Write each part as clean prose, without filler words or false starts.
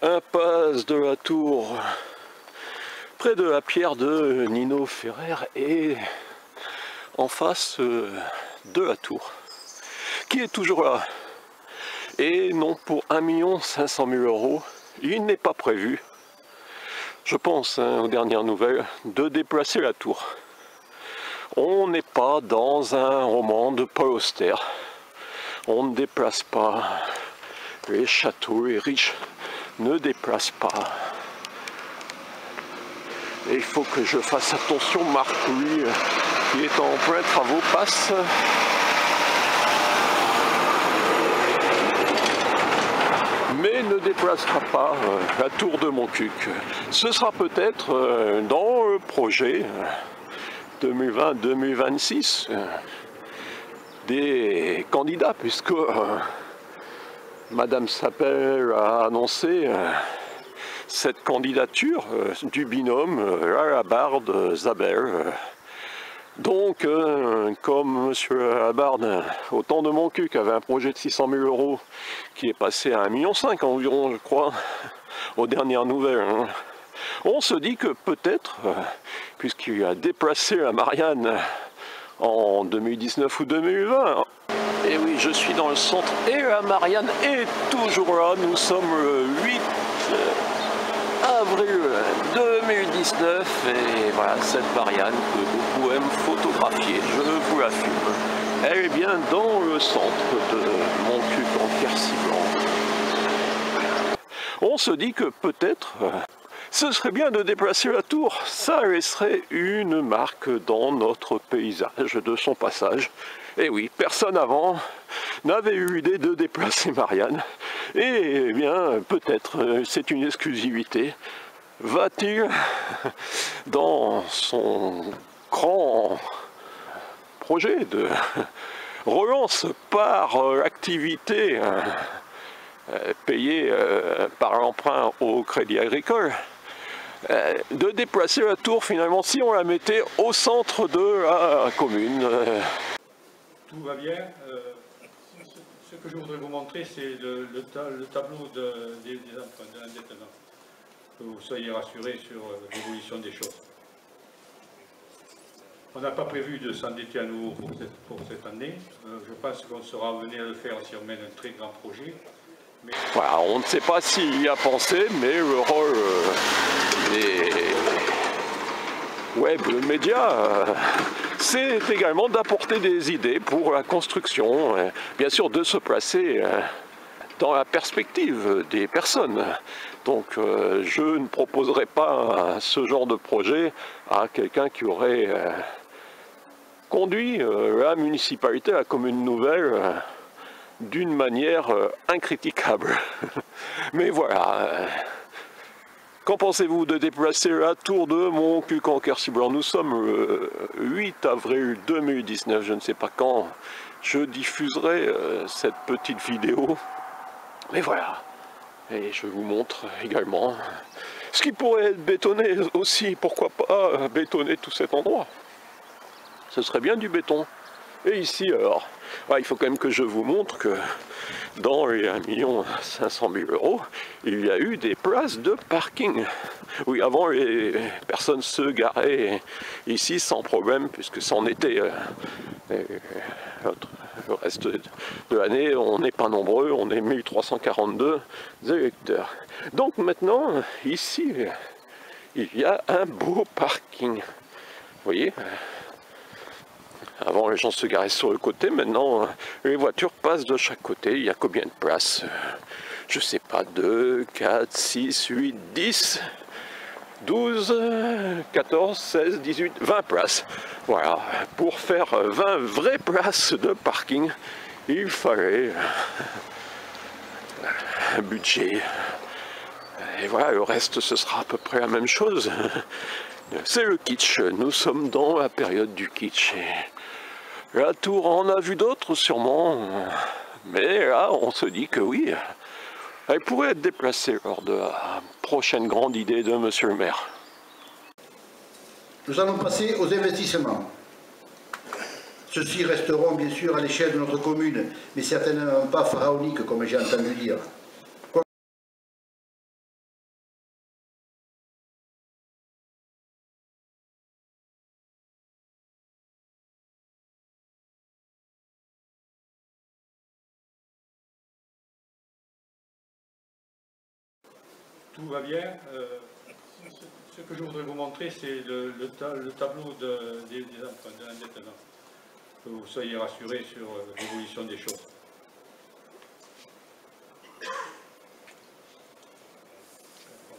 Impasse de la Tour, près de la pierre de Nino Ferrer et en face de la tour, qui est toujours là. Et non, pour 1 500 000 €, il n'est pas prévu, je pense, aux dernières nouvelles, de déplacer la tour. On n'est pas dans un roman de Paul Auster. On ne déplace pas. Les châteaux, les riches ne déplacent pas. Et il faut que je fasse attention, Marc, lui, qui est en plein travaux, passe. Mais ne déplacera pas la tour de Montcuq. Ce sera peut-être dans le projet 2020-2026 des candidats, puisque Madame Sapel a annoncé cette candidature du binôme Labarde-Zabel. Donc, comme M. Labarde, au temps de Montcuq, avait un projet de 600 000 € qui est passé à 1,5 million environ, je crois, aux dernières nouvelles, hein, on se dit que peut-être, puisqu'il a déplacé la Marianne en 2019 ou 2020, et oui, je suis dans le centre et la Marianne est toujours là. Nous sommes le 8 avril 2019 et voilà cette Marianne que beaucoup aiment photographier, je vous la filme. Elle est bien dans le centre de Montcuq en Quercy-Blanc. On se dit que peut-être ce serait bien de déplacer la tour, ça laisserait une marque dans notre paysage de son passage. Et oui, personne avant n'avait eu l'idée de déplacer Marianne. Et bien, peut-être, c'est une exclusivité. Va-t-il, dans son grand projet de relance par l'activité payée par l'emprunt au Crédit Agricole, de déplacer la tour finalement si on la mettait au centre de la commune. Tout va bien. Ce que je voudrais vous montrer, c'est le tableau des emprunts, de l'endettement. Que vous soyez rassurés sur l'évolution des choses. On n'a pas prévu de s'endetter à nouveau pour cette année. Je pense qu'on sera amené à le faire si on mène un très grand projet. Mais... Voilà, on ne sait pas s'il y a pensé, mais le rôle des web médias, c'est également d'apporter des idées pour la construction, bien sûr de se placer dans la perspective des personnes. Donc je ne proposerai pas ce genre de projet à quelqu'un qui aurait conduit la municipalité, la commune nouvelle, d'une manière incriticable. Mais voilà. Qu'en pensez-vous de déplacer la tour de Montcuq en Quercy-Blanc? Nous sommes le 8 avril 2019, je ne sais pas quand je diffuserai cette petite vidéo. Mais voilà, et je vous montre également ce qui pourrait être bétonné aussi, pourquoi pas bétonner tout cet endroit. Ce serait bien du béton. Et ici alors, il faut quand même que je vous montre que dans les 1 500 000 €, il y a eu des places de parking. Oui, avant les personnes se garaient ici sans problème, puisque c'en était le reste de l'année, on n'est pas nombreux, on est 1342 électeurs. Donc maintenant, ici, il y a un beau parking. Vous voyez ? Avant, les gens se garaient sur le côté, maintenant, les voitures passent de chaque côté. Il y a combien de places? Je sais pas, 2, 4, 6, 8, 10, 12, 14, 16, 18, 20 places. Voilà, pour faire 20 vraies places de parking, il fallait un budget. Et voilà, le reste, ce sera à peu près la même chose. C'est le kitsch, nous sommes dans la période du kitsch. Et la tour en a vu d'autres sûrement, mais là on se dit que oui, elle pourrait être déplacée lors de la prochaine grande idée de Monsieur le maire. Nous allons passer aux investissements. Ceux-ci resteront bien sûr à l'échelle de notre commune, mais certainement pas pharaoniques comme j'ai entendu dire. tout va bien. Ce que je voudrais vous montrer, c'est le tableau des emprunts, de l'endettement. Que vous soyez rassurés sur l'évolution des choses.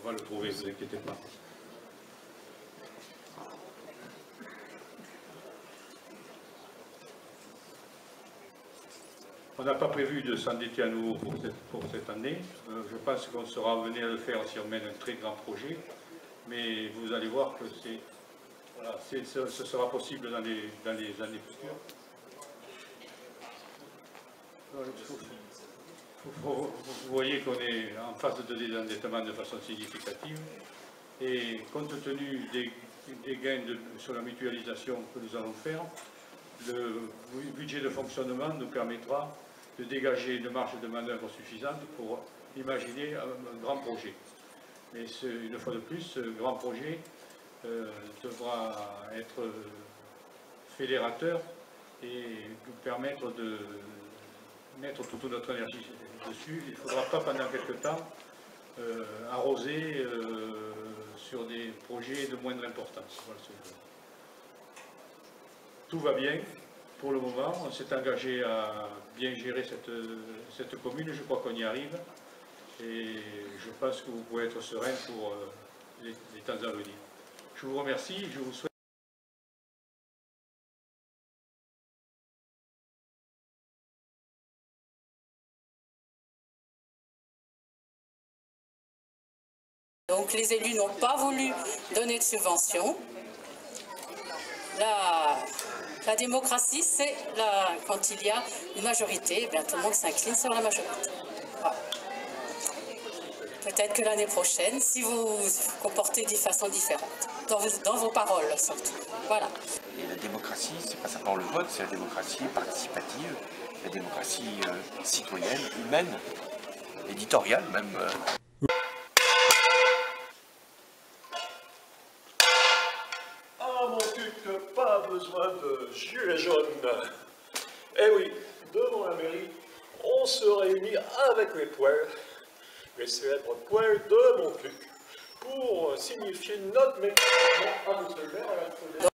On va le trouver, ne vous inquiétez pas. On n'a pas prévu de s'endetter à nouveau pour cette année. Je pense qu'on sera amené à le faire si on mène un très grand projet. Mais vous allez voir que voilà, ce sera possible dans les années futures. Vous voyez qu'on est en phase de désendettement de façon significative. Et compte tenu des gains sur la mutualisation que nous allons faire, le budget de fonctionnement nous permettra de dégager une marge de manœuvre suffisante pour imaginer un grand projet. Mais une fois de plus, ce grand projet devra être fédérateur et nous permettre de mettre toute notre énergie dessus. Il ne faudra pas pendant quelque temps arroser sur des projets de moindre importance. Voilà, tout va bien pour le moment. On s'est engagé à bien gérer cette commune. Je crois qu'on y arrive. Et je pense que vous pouvez être serein pour les temps à venir. Je vous remercie. Je vous souhaite. Donc les élus n'ont pas voulu donner de subventions. La démocratie, c'est quand il y a une majorité, eh bien, tout le monde s'incline sur la majorité. Voilà. Peut-être que l'année prochaine, si vous vous comportez de façon différente, dans vos paroles surtout. Voilà. Et la démocratie, c'est pas simplement le vote, c'est la démocratie participative, la démocratie citoyenne, humaine, éditoriale même. Ah mon cuc, pas besoin de gilets jaunes. Eh oui, devant la mairie, on se réunit avec les poils, les célèbres poils de Montcuq, pour signifier notre mécontentement à monsieur le maire.